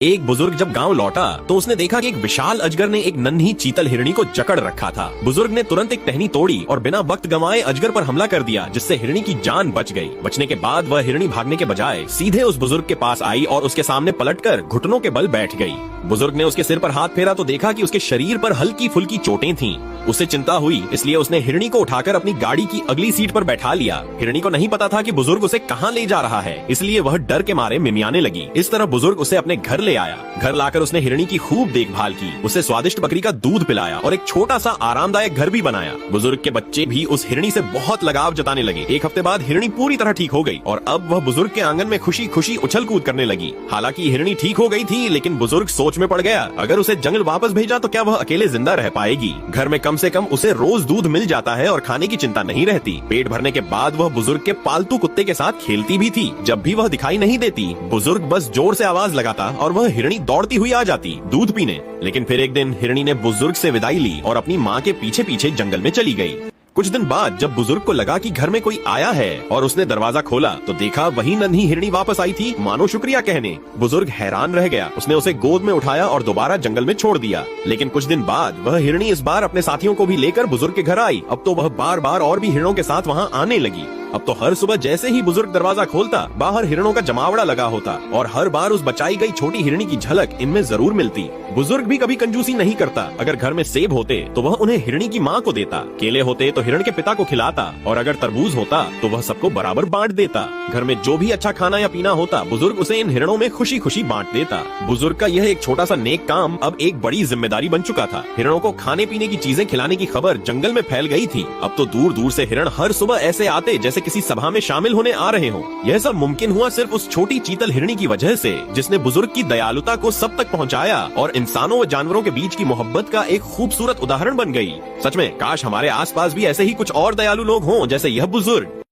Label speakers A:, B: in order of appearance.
A: एक बुजुर्ग जब गांव लौटा तो उसने देखा कि एक विशाल अजगर ने एक नन्ही चीतल हिरणी को जकड़ रखा था। बुजुर्ग ने तुरंत एक टहनी तोड़ी और बिना वक्त गंवाए अजगर पर हमला कर दिया, जिससे हिरणी की जान बच गई। बचने के बाद वह हिरणी भागने के बजाय सीधे उस बुजुर्ग के पास आई और उसके सामने पलटकर घुटनों के बल बैठ गई। बुजुर्ग ने उसके सिर पर हाथ फेरा तो देखा कि उसके शरीर पर हल्की फुल्की चोटें थीं। उसे चिंता हुई, इसलिए उसने हिरणी को उठाकर अपनी गाड़ी की अगली सीट पर बैठा लिया। हिरणी को नहीं पता था कि बुजुर्ग उसे कहाँ ले जा रहा है, इसलिए वह डर के मारे मिमियाने लगी। इस तरह बुजुर्ग उसे अपने घर ले आया। घर लाकर उसने हिरणी की खूब देखभाल की, उसे स्वादिष्ट बकरी का दूध पिलाया और एक छोटा सा आरामदायक घर भी बनाया। बुजुर्ग के बच्चे भी उस हिरणी से बहुत लगाव जताने लगे। एक हफ्ते बाद हिरणी पूरी तरह ठीक हो गई और अब वह बुजुर्ग के आंगन में खुशी खुशी उछल कूद करने लगी। हालांकि हिरणी ठीक हो गई थी, लेकिन बुजुर्ग सोच में पड़ गया, अगर उसे जंगल वापस भेजा तो क्या वह अकेले जिंदा रह पाएगी। घर में कम से कम उसे रोज दूध मिल जाता है और खाने की चिंता नहीं रहती। पेट भरने के बाद वह बुजुर्ग के पालतू कुत्ते के साथ खेलती भी थी। जब भी वह दिखाई नहीं देती, बुजुर्ग बस जोर से आवाज लगाता और वह हिरणी दौड़ती हुई आ जाती दूध पीने। लेकिन फिर एक दिन हिरणी ने बुजुर्ग से विदाई ली और अपनी माँ के पीछे पीछे जंगल में चली गई। कुछ दिन बाद जब बुजुर्ग को लगा कि घर में कोई आया है और उसने दरवाजा खोला तो देखा वही नन्ही हिरणी वापस आई थी, मानो शुक्रिया कहने। बुजुर्ग हैरान रह गया। उसने उसे गोद में उठाया और दोबारा जंगल में छोड़ दिया। लेकिन कुछ दिन बाद वह हिरणी इस बार अपने साथियों को भी लेकर बुजुर्ग के घर आई। अब तो वह बार बार और भी हिरणों के साथ वहाँ आने लगी। अब तो हर सुबह जैसे ही बुजुर्ग दरवाजा खोलता, बाहर हिरणों का जमावड़ा लगा होता और हर बार उस बचाई गई छोटी हिरणी की झलक इनमें जरूर मिलती। बुजुर्ग भी कभी कंजूसी नहीं करता। अगर घर में सेब होते तो वह उन्हें हिरणी की माँ को देता, केले होते तो हिरण के पिता को खिलाता और अगर तरबूज होता तो वह सबको बराबर बांट देता। घर में जो भी अच्छा खाना या पीना होता, बुजुर्ग उसे इन हिरणों में खुशी खुशी बांट देता। बुजुर्ग का यह एक छोटा सा नेक काम अब एक बड़ी जिम्मेदारी बन चुका था। हिरणों को खाने पीने की चीजें खिलाने की खबर जंगल में फैल गई थी। अब तो दूर दूर से हिरण हर सुबह ऐसे आते जैसे किसी सभा में शामिल होने आ रहे हों। यह सब मुमकिन हुआ सिर्फ उस छोटी चीतल हिरणी की वजह से, जिसने बुजुर्ग की दयालुता को सब तक पहुंचाया और इंसानों व जानवरों के बीच की मोहब्बत का एक खूबसूरत उदाहरण बन गई। सच में काश हमारे आसपास भी ऐसे ही कुछ और दयालु लोग हों जैसे यह बुजुर्ग।